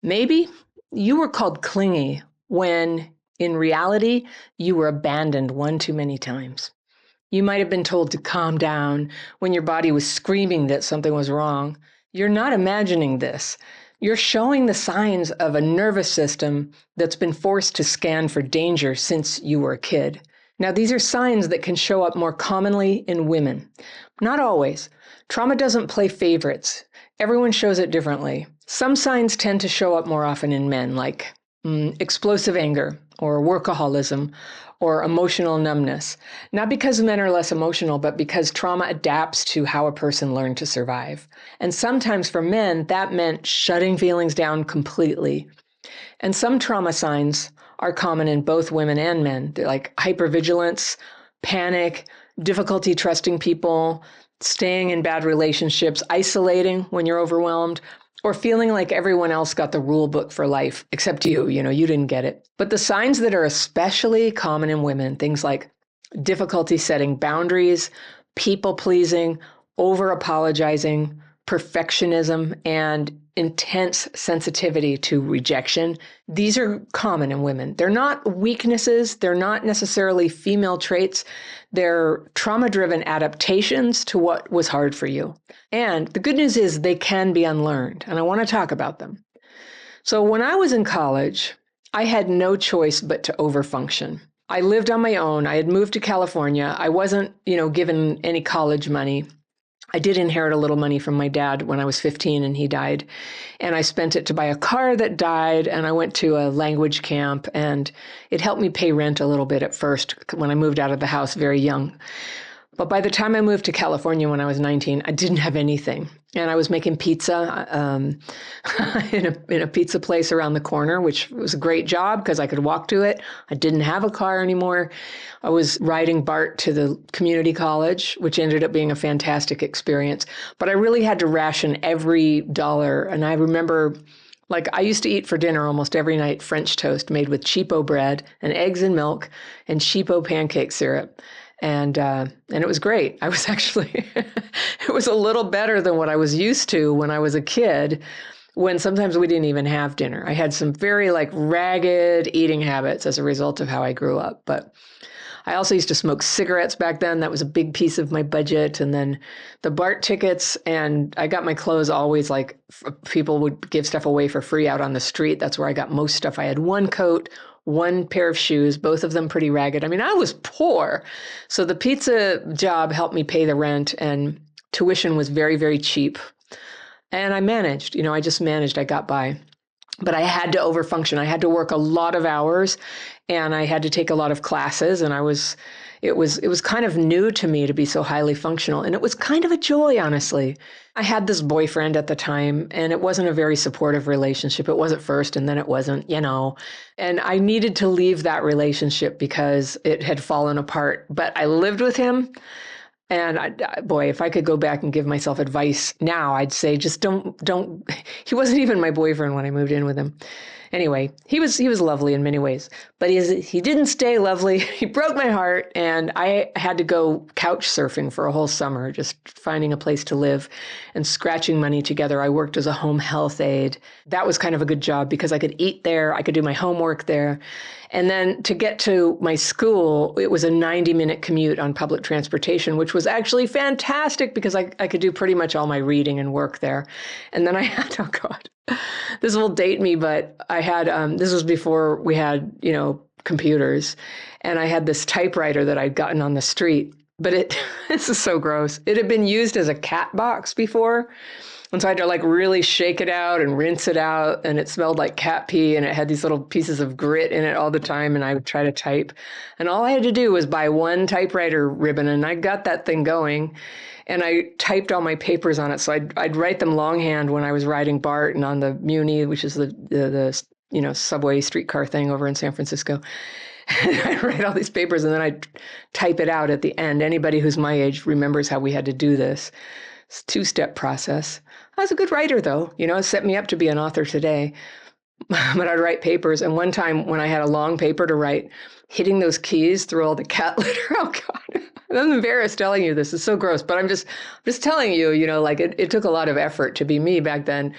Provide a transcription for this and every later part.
Maybe you were called clingy when in reality you were abandoned one too many times. You might have been told to calm down when your body was screaming that something was wrong. You're not imagining this. You're showing the signs of a nervous system that's been forced to scan for danger since you were a kid. Now, these are signs that can show up more commonly in women. Not always. Trauma doesn't play favorites. Everyone shows it differently. Some signs tend to show up more often in men, like explosive anger or workaholism or emotional numbness. Not because men are less emotional, but because trauma adapts to how a person learned to survive. And sometimes for men, that meant shutting feelings down completely. And some trauma signs are common in both women and men. They're like hypervigilance, panic, difficulty trusting people, staying in bad relationships, isolating when you're overwhelmed, or feeling like everyone else got the rule book for life except you didn't get it. But the signs that are especially common in women, things like difficulty setting boundaries, people pleasing, over apologizing, perfectionism, and intense sensitivity to rejection. These are common in women. They're not weaknesses. They're not necessarily female traits. They're trauma-driven adaptations to what was hard for you. And the good news is they can be unlearned, and I want to talk about them. So when I was in college, I had no choice but to overfunction. I lived on my own. I had moved to California. I wasn't, given any college money. I did inherit a little money from my dad when I was 15 and he died. And I spent it to buy a car that died. And I went to a language camp and it helped me pay rent a little bit at first when I moved out of the house very young. But by the time I moved to California when I was 19, I didn't have anything. And I was making pizza in a pizza place around the corner, which was a great job because I could walk to it. I didn't have a car anymore. I was riding BART to the community college, which ended up being a fantastic experience. But I really had to ration every dollar. And I remember, I used to eat for dinner almost every night French toast made with cheapo bread and eggs and milk and cheapo pancake syrup. And it was great. I was actually, it was a little better than what I was used to when I was a kid, when sometimes we didn't even have dinner. I had some very ragged eating habits as a result of how I grew up. But I also used to smoke cigarettes back then. That was a big piece of my budget. And then the BART tickets, and I got my clothes always people would give stuff away for free out on the street. That's where I got most stuff. I had one coat, one pair of shoes, both of them pretty ragged. I mean, I was poor. So the pizza job helped me pay the rent and tuition was very, very cheap. And I managed, I just managed, I got by. But I had to overfunction. I had to work a lot of hours and I had to take a lot of classes. And it was kind of new to me to be so highly functional. And it was kind of a joy, honestly. I had this boyfriend at the time and it wasn't a very supportive relationship. It was at first and then it wasn't, and I needed to leave that relationship because it had fallen apart. But I lived with him. And if I could go back and give myself advice now, I'd say just don't. He wasn't even my boyfriend when I moved in with him. Anyway, he was lovely in many ways, but he didn't stay lovely. He broke my heart, and I had to go couch surfing for a whole summer, just finding a place to live and scratching money together. I worked as a home health aide. That was kind of a good job because I could eat there, I could do my homework there. And then to get to my school, it was a 90-minute commute on public transportation, which was actually fantastic because I could do pretty much all my reading and work there. And then I had, oh God, this will date me, but I had, this was before we had, computers. And I had this typewriter that I'd gotten on the street, but this is so gross. It had been used as a cat box before. And so I had to really shake it out and rinse it out. And it smelled like cat pee and it had these little pieces of grit in it all the time. And I would try to type. And all I had to do was buy one typewriter ribbon and I got that thing going. And I typed all my papers on it. So I'd write them longhand when I was riding BART and on the Muni, which is the subway streetcar thing over in San Francisco. I'd write all these papers and then I'd type it out at the end. Anybody who's my age remembers how we had to do this. It's a two-step process. I was a good writer, though. It set me up to be an author today. But I'd write papers. And one time when I had a long paper to write, hitting those keys through all the cat litter. Oh, God. I'm embarrassed telling you this. It's so gross. But I'm just telling you, it took a lot of effort to be me back then.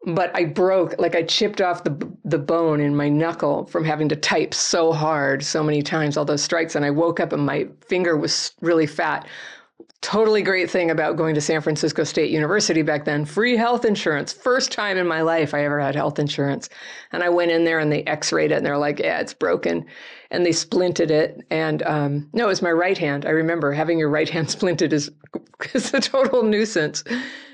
but I chipped off the bone in my knuckle from having to type so hard so many times, all those strikes. And I woke up and my finger was really fat. Totally great thing about going to San Francisco State University back then, free health insurance. First time in my life I ever had health insurance. And I went in there and they x-rayed it and they're like, yeah, it's broken. And they splinted it. And no, it was my right hand. I remember having your right hand splinted is a total nuisance.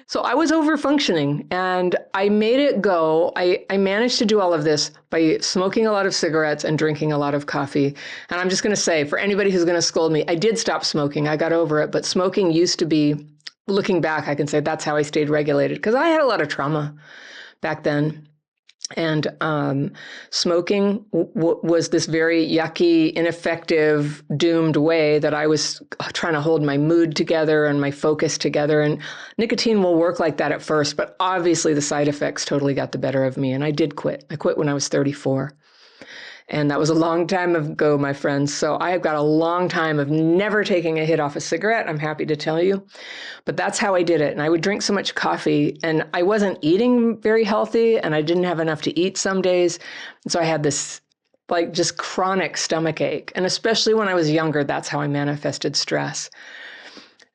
So I was overfunctioning and I made it go. I managed to do all of this by smoking a lot of cigarettes and drinking a lot of coffee. And I'm just going to say, for anybody who's going to scold me, I did stop smoking. I got over it. But smoking used to be, looking back, I can say that's how I stayed regulated because I had a lot of trauma back then. And smoking was this very yucky, ineffective, doomed way that I was trying to hold my mood together and my focus together. And nicotine will work like that at first, but obviously the side effects totally got the better of me. And I did quit. I quit when I was 34. And that was a long time ago, my friends. So I have got a long time of never taking a hit off a cigarette, I'm happy to tell you. But that's how I did it. And I would drink so much coffee and I wasn't eating very healthy and I didn't have enough to eat some days. And so I had this just chronic stomach ache. And especially when I was younger, that's how I manifested stress.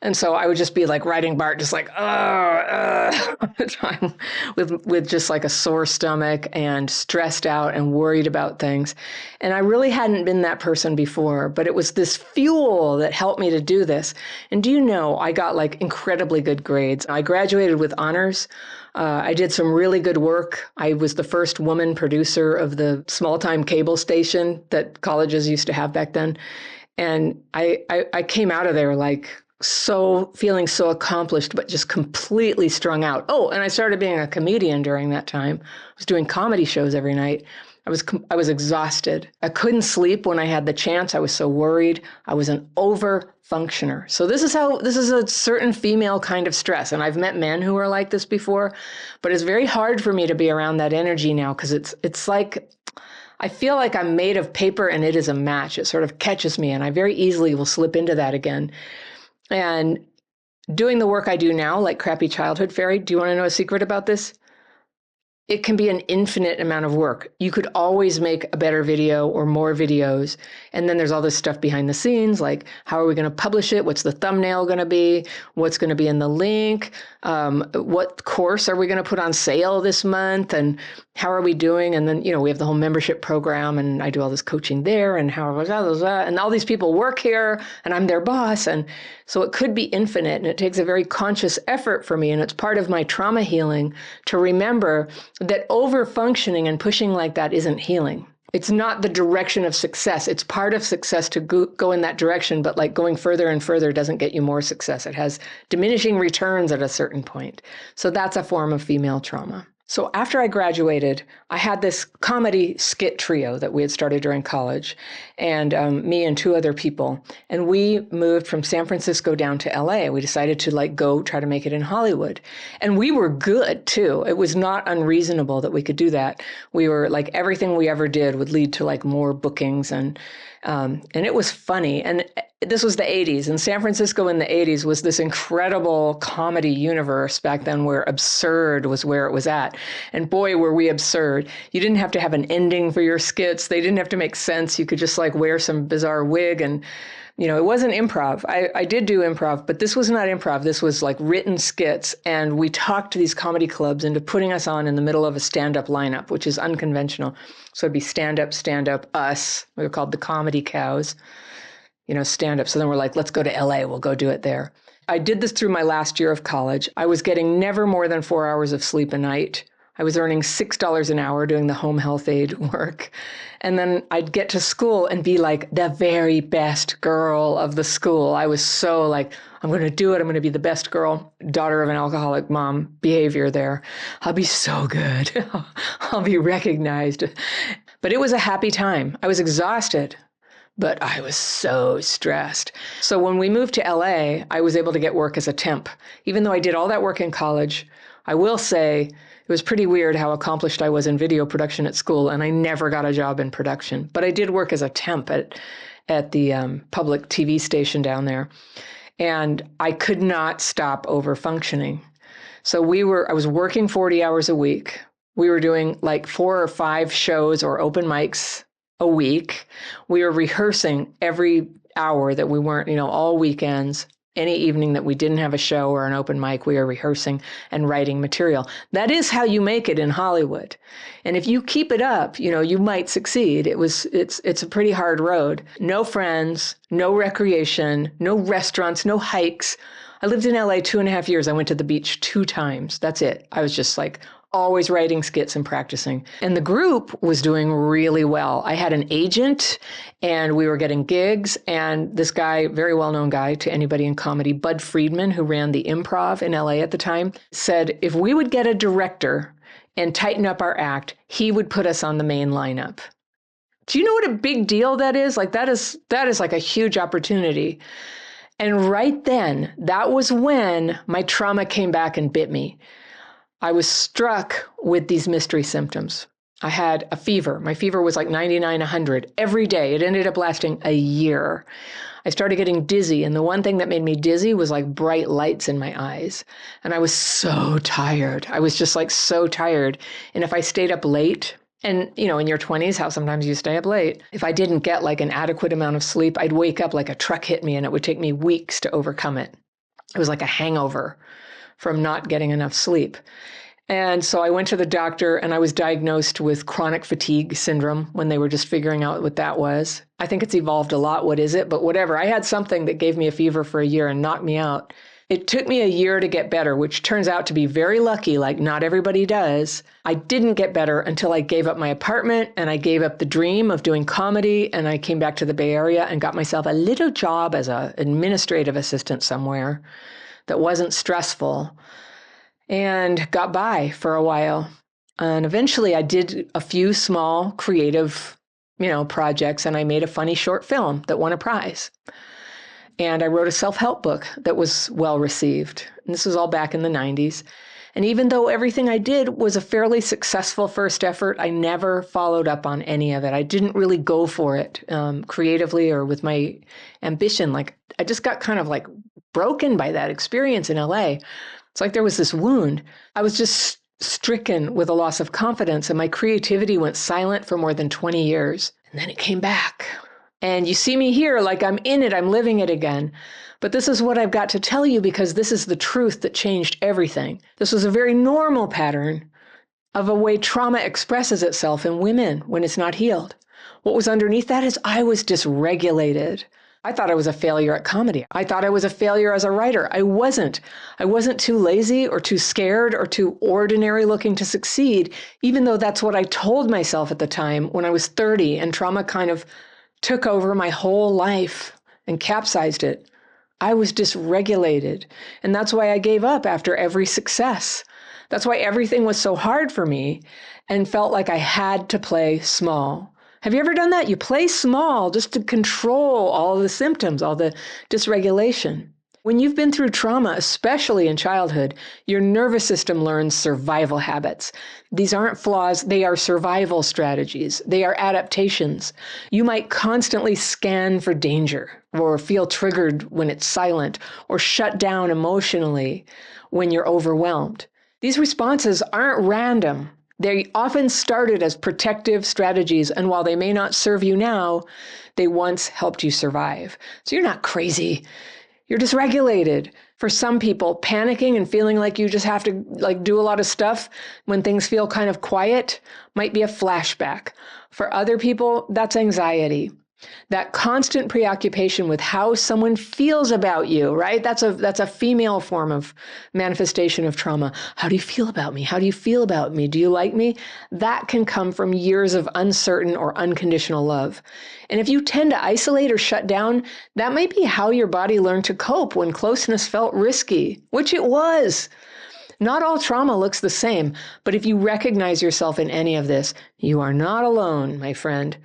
And so I would just be like riding BART, just like, all the time with just like a sore stomach and stressed out and worried about things. And I really hadn't been that person before, but it was this fuel that helped me to do this. And do you know, I got like incredibly good grades. I graduated with honors. I did some really good work. I was the first woman producer of the small-time cable station that colleges used to have back then. And I came out of there like, feeling so accomplished, but just completely strung out. Oh, and I started being a comedian during that time. I was doing comedy shows every night. I was exhausted. I couldn't sleep when I had the chance. I was so worried. I was an overfunctioner. So this is a certain female kind of stress. And I've met men who are like this before, but it's very hard for me to be around that energy now because it's like, I feel like I'm made of paper and it is a match. It sort of catches me and I very easily will slip into that again. And doing the work I do now, like Crappy Childhood Fairy, do you want to know a secret about this? It can be an infinite amount of work. You could always make a better video or more videos. And then there's all this stuff behind the scenes, like how are we going to publish it? What's the thumbnail going to be? What's going to be in the link? What course are we going to put on sale this month? And how are we doing? And then, we have the whole membership program and I do all this coaching there and and all these people work here and I'm their boss. And so it could be infinite and it takes a very conscious effort for me. And it's part of my trauma healing to remember that over-functioning and pushing like that isn't healing. It's not the direction of success. It's part of success to go in that direction, but like going further and further doesn't get you more success. It has diminishing returns at a certain point. So that's a form of female trauma. So after I graduated, I had this comedy skit trio that we had started during college, and me and two other people. And we moved from San Francisco down to LA. We decided to go try to make it in Hollywood. And we were good too. It was not unreasonable that we could do that. We were like, everything we ever did would lead to more bookings and it was funny. And this was the 80s. And San Francisco in the 80s was this incredible comedy universe back then where absurd was where it was at. And boy, were we absurd. You didn't have to have an ending for your skits. They didn't have to make sense. You could just wear some bizarre wig and it wasn't improv. I did do improv, but this was not improv. This was written skits. And we talked to these comedy clubs into putting us on in the middle of a stand-up lineup, which is unconventional. So it'd be stand up, us. We were called the Comedy Cows, stand up. So then we're like, let's go to LA. We'll go do it there. I did this through my last year of college. I was getting never more than 4 hours of sleep a night. I was earning $6 an hour doing the home health aide work. And then I'd get to school and be the very best girl of the school. I was so I'm going to do it. I'm going to be the best girl, daughter of an alcoholic mom behavior there. I'll be so good. I'll be recognized. But it was a happy time. I was exhausted, but I was so stressed. So when we moved to LA, I was able to get work as a temp. Even though I did all that work in college, I will say it was pretty weird how accomplished I was in video production at school, and I never got a job in production. But I did work as a temp at the public TV station down there, and I could not stop over-functioning. So I was working 40 hours a week. We were doing like 4 or 5 shows or open mics a week. We were rehearsing every hour that we weren't, all weekends. Any evening that we didn't have a show or an open mic, we were rehearsing and writing material. That is how you make it in Hollywood. And if you keep it up, you might succeed. It's a pretty hard road. No friends, no recreation, no restaurants, no hikes. I lived in LA 2.5 years. I went to the beach 2 times. That's it. I was just like always writing skits and practicing. And the group was doing really well. I had an agent and we were getting gigs. And this guy, very well-known guy to anybody in comedy, Bud Friedman, who ran the Improv in LA at the time, said if we would get a director and tighten up our act, he would put us on the main lineup. Do you know what a big deal that is? Like that is like a huge opportunity. And right then, that was when my trauma came back and bit me. I was struck with these mystery symptoms. I had a fever. My fever was like 99, 100 every day. It ended up lasting a year. I started getting dizzy. And the one thing that made me dizzy was like bright lights in my eyes. And I was so tired. I was just like so tired. And if I stayed up late, and in your 20s, how sometimes you stay up late, if I didn't get like an adequate amount of sleep, I'd wake up like a truck hit me and it would take me weeks to overcome it. It was like a hangover from not getting enough sleep. And so I went to the doctor and I was diagnosed with chronic fatigue syndrome when they were just figuring out what that was. I think it's evolved a lot. What is it? But whatever. I had something that gave me a fever for a year and knocked me out. It took me a year to get better, which turns out to be very lucky, like not everybody does. I didn't get better until I gave up my apartment and I gave up the dream of doing comedy and I came back to the Bay Area and got myself a little job as an administrative assistant somewhere that wasn't stressful and got by for a while. And eventually I did a few small creative, projects and I made a funny short film that won a prize. And I wrote a self-help book that was well received. And this was all back in the 90s. And even though everything I did was a fairly successful first effort, I never followed up on any of it. I didn't really go for it creatively or with my ambition. Like I just got kind of like broken by that experience in LA. It's like there was this wound. I was just stricken with a loss of confidence and my creativity went silent for more than 20 years. And then it came back. And you see me here like I'm in it, I'm living it again. But this is what I've got to tell you because this is the truth that changed everything. This was a very normal pattern of a way trauma expresses itself in women when it's not healed. What was underneath that is I was dysregulated. I thought I was a failure at comedy. I thought I was a failure as a writer. I wasn't. I wasn't too lazy or too scared or too ordinary looking to succeed, even though that's what I told myself at the time when I was 30 and trauma kind of took over my whole life and capsized it. I was dysregulated. And that's why I gave up after every success. That's why everything was so hard for me and felt like I had to play small. Have you ever done that? You play small just to control all the symptoms, all the dysregulation. When you've been through trauma, especially in childhood, your nervous system learns survival habits. These aren't flaws, they are survival strategies. They are adaptations. You might constantly scan for danger or feel triggered when it's silent or shut down emotionally when you're overwhelmed. These responses aren't random. They often started as protective strategies, and while they may not serve you now, they once helped you survive. So you're not crazy. You're dysregulated. For some people, panicking and feeling like you just have to do a lot of stuff when things feel kind of quiet might be a flashback. For other people, that's anxiety. That constant preoccupation with how someone feels about you, right? That's a female form of manifestation of trauma. How do you feel about me? How do you feel about me? Do you like me? That can come from years of uncertain or unconditional love. And if you tend to isolate or shut down, that might be how your body learned to cope when closeness felt risky, which it was. Not all trauma looks the same, but if you recognize yourself in any of this, you are not alone, my friend.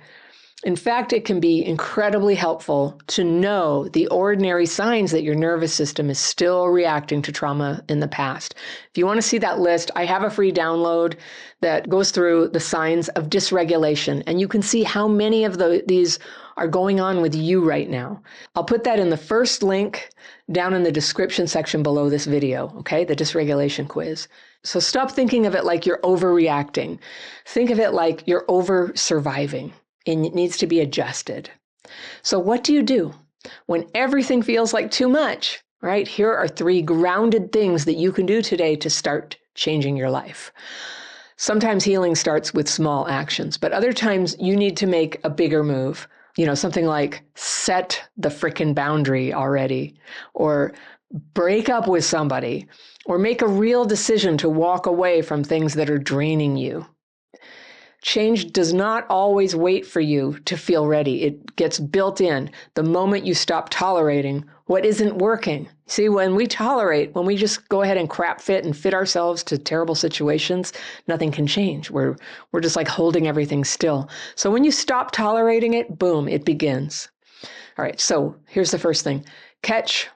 In fact, it can be incredibly helpful to know the ordinary signs that your nervous system is still reacting to trauma in the past. If you want to see that list, I have a free download that goes through the signs of dysregulation, and you can see how many of these are going on with you right now. I'll put that in the first link down in the description section below this video, okay? The dysregulation quiz. So stop thinking of it like you're overreacting. Think of it like you're over surviving. And it needs to be adjusted. So what do you do when everything feels like too much, right? Here are 3 grounded things that you can do today to start changing your life. Sometimes healing starts with small actions, but other times you need to make a bigger move. Something like set the frickin' boundary already, or break up with somebody, or make a real decision to walk away from things that are draining you. Change does not always wait for you to feel ready. It gets built in the moment you stop tolerating what isn't working. See, when we just go ahead and crap fit and fit ourselves to terrible situations, nothing can change. We're just like holding everything still. So when you stop tolerating it, boom, it begins. All right, so here's the first thing. Catch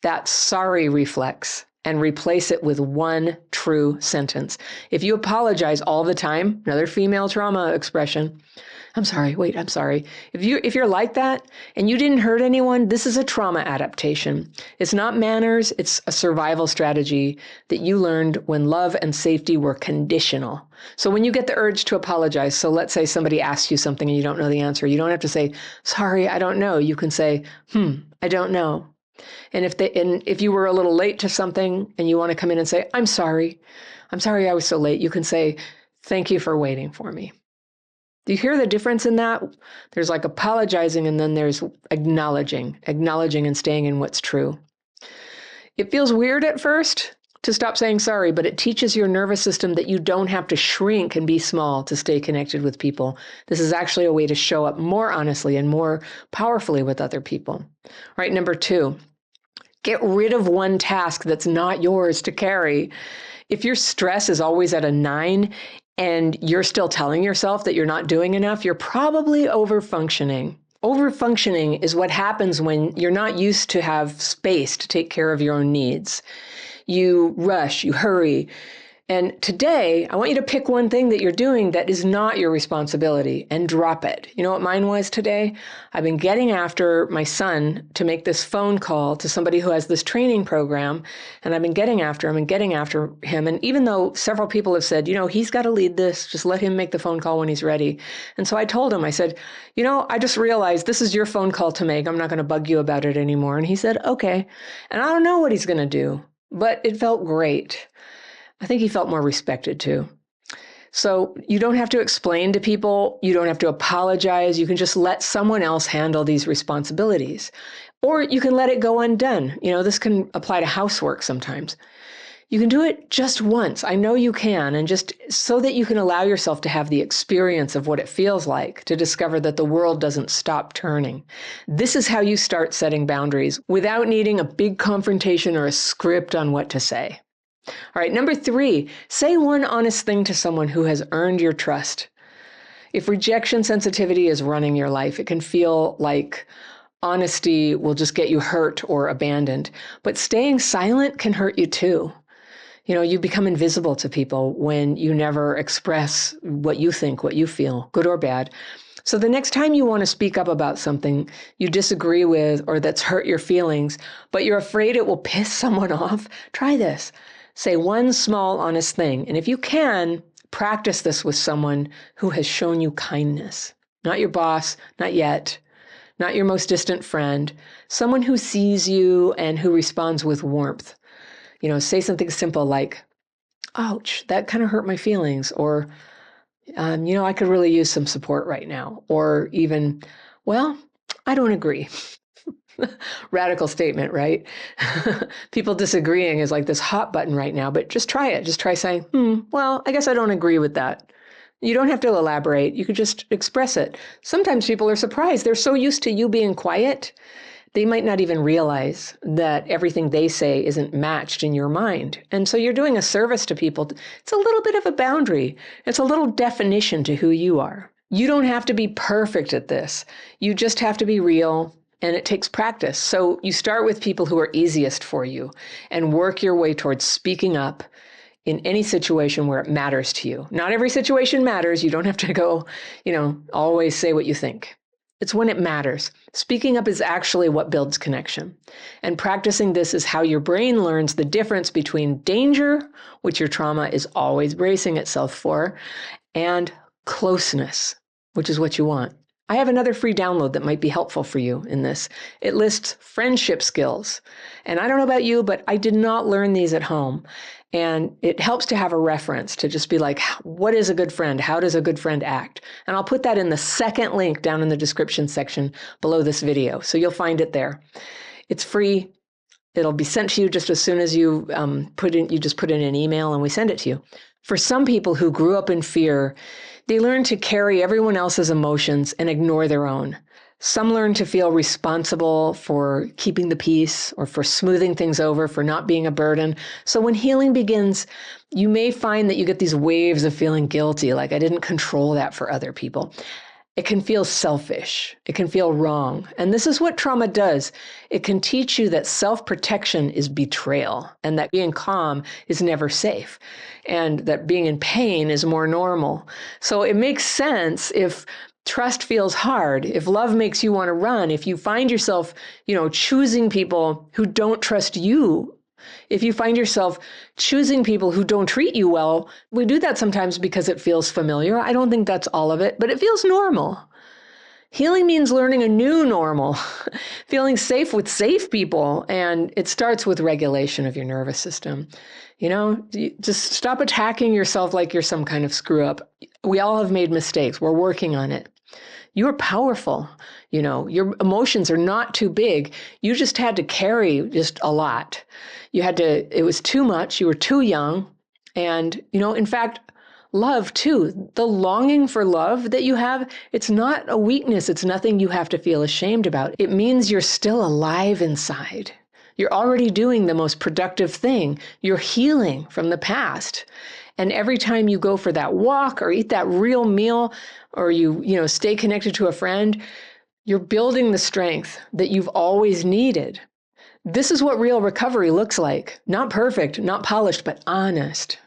that sorry reflex and replace it with one true sentence. If you apologize all the time, another female trauma expression, I'm sorry. If you're like that and you didn't hurt anyone, this is a trauma adaptation. It's not manners, it's a survival strategy that you learned when love and safety were conditional. So when you get the urge to apologize, so let's say somebody asks you something and you don't know the answer, you don't have to say, sorry, I don't know. You can say, I don't know. And if you were a little late to something and you want to come in and say, I'm sorry I was so late, you can say, thank you for waiting for me. Do you hear the difference in that? There's like apologizing and then there's acknowledging and staying in what's true. It feels weird at first to stop saying sorry, but it teaches your nervous system that you don't have to shrink and be small to stay connected with people. This is actually a way to show up more honestly and more powerfully with other people. All right, number 2, get rid of one task that's not yours to carry. If your stress is always at a 9 and you're still telling yourself that you're not doing enough, you're probably overfunctioning. Overfunctioning is what happens when you're not used to have space to take care of your own needs. You rush, you hurry. And today, I want you to pick one thing that you're doing that is not your responsibility and drop it. You know what mine was today? I've been getting after my son to make this phone call to somebody who has this training program. And I've been getting after him. And even though several people have said, he's got to lead this, just let him make the phone call when he's ready. And so I told him, I said, I just realized this is your phone call to make. I'm not going to bug you about it anymore. And he said, okay. And I don't know what he's going to do, but it felt great. I think he felt more respected too. So you don't have to explain to people. You don't have to apologize. You can just let someone else handle these responsibilities. Or you can let it go undone. This can apply to housework sometimes. You can do it just once. I know you can. And just so that you can allow yourself to have the experience of what it feels like to discover that the world doesn't stop turning. This is how you start setting boundaries without needing a big confrontation or a script on what to say. All right, number 3, say one honest thing to someone who has earned your trust. If rejection sensitivity is running your life, it can feel like honesty will just get you hurt or abandoned. But staying silent can hurt you too. You become invisible to people when you never express what you think, what you feel, good or bad. So the next time you want to speak up about something you disagree with or that's hurt your feelings, but you're afraid it will piss someone off, try this. Say one small, honest thing. And if you can, practice this with someone who has shown you kindness. Not your boss, not yet. Not your most distant friend. Someone who sees you and who responds with warmth. Say something simple like, ouch, that kind of hurt my feelings. Or, I could really use some support right now. Or even, well, I don't agree. Radical statement, right? People disagreeing is like this hot button right now, but just try it. Just try saying, well, I guess I don't agree with that. You don't have to elaborate. You could just express it. Sometimes people are surprised. They're so used to you being quiet, they might not even realize that everything they say isn't matched in your mind. And so you're doing a service to people. It's a little bit of a boundary. It's a little definition to who you are. You don't have to be perfect at this. You just have to be real, and it takes practice. So you start with people who are easiest for you and work your way towards speaking up in any situation where it matters to you. Not every situation matters. You don't have to go, always say what you think. It's when it matters. Speaking up is actually what builds connection. And practicing this is how your brain learns the difference between danger, which your trauma is always bracing itself for, and closeness, which is what you want. I have another free download that might be helpful for you in this. It lists friendship skills. And I don't know about you, but I did not learn these at home. And it helps to have a reference to just be like, what is a good friend? How does a good friend act? And I'll put that in the second link down in the description section below this video. So you'll find it there. It's free. It'll be sent to you just as soon as you put in an email and we send it to you. For some people who grew up in fear, they learn to carry everyone else's emotions and ignore their own. Some learn to feel responsible for keeping the peace or for smoothing things over, for not being a burden. So when healing begins, you may find that you get these waves of feeling guilty, like I didn't control that for other people. It can feel selfish. It can feel wrong. And this is what trauma does. It can teach you that self-protection is betrayal and that being calm is never safe and that being in pain is more normal. So it makes sense if trust feels hard, if love makes you want to run, if you find yourself, choosing people who don't trust you, if you find yourself choosing people who don't treat you well. We do that sometimes because it feels familiar. I don't think that's all of it, but it feels normal. Healing means learning a new normal, feeling safe with safe people, and it starts with regulation of your nervous system. Just stop attacking yourself like you're some kind of screw up. We all have made mistakes. We're working on it. You're powerful. Your emotions are not too big. You just had to carry just a lot. It was too much. You were too young. And, in fact, love too. The longing for love that you have, it's not a weakness. It's nothing you have to feel ashamed about. It means you're still alive inside. You're already doing the most productive thing. You're healing from the past. And every time you go for that walk or eat that real meal or you stay connected to a friend, you're building the strength that you've always needed. This is what real recovery looks like. Not perfect, not polished, but honest.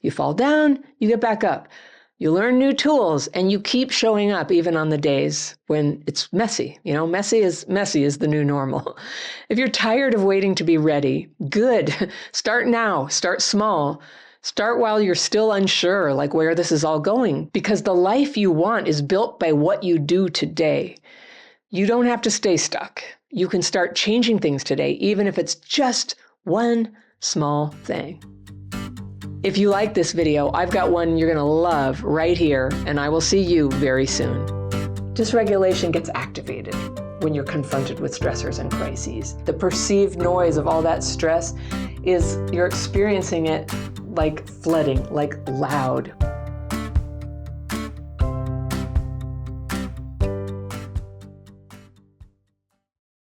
You fall down, you get back up. You learn new tools and you keep showing up even on the days when it's messy. Messy is the new normal. If you're tired of waiting to be ready, good. Start now, start small. Start while you're still unsure, like where this is all going, because the life you want is built by what you do today. You don't have to stay stuck. You can start changing things today, even if it's just one small thing. If you like this video, I've got one you're going to love right here, and I will see you very soon. Dysregulation gets activated when you're confronted with stressors and crises. The perceived noise of all that stress is you're experiencing it like flooding, like loud.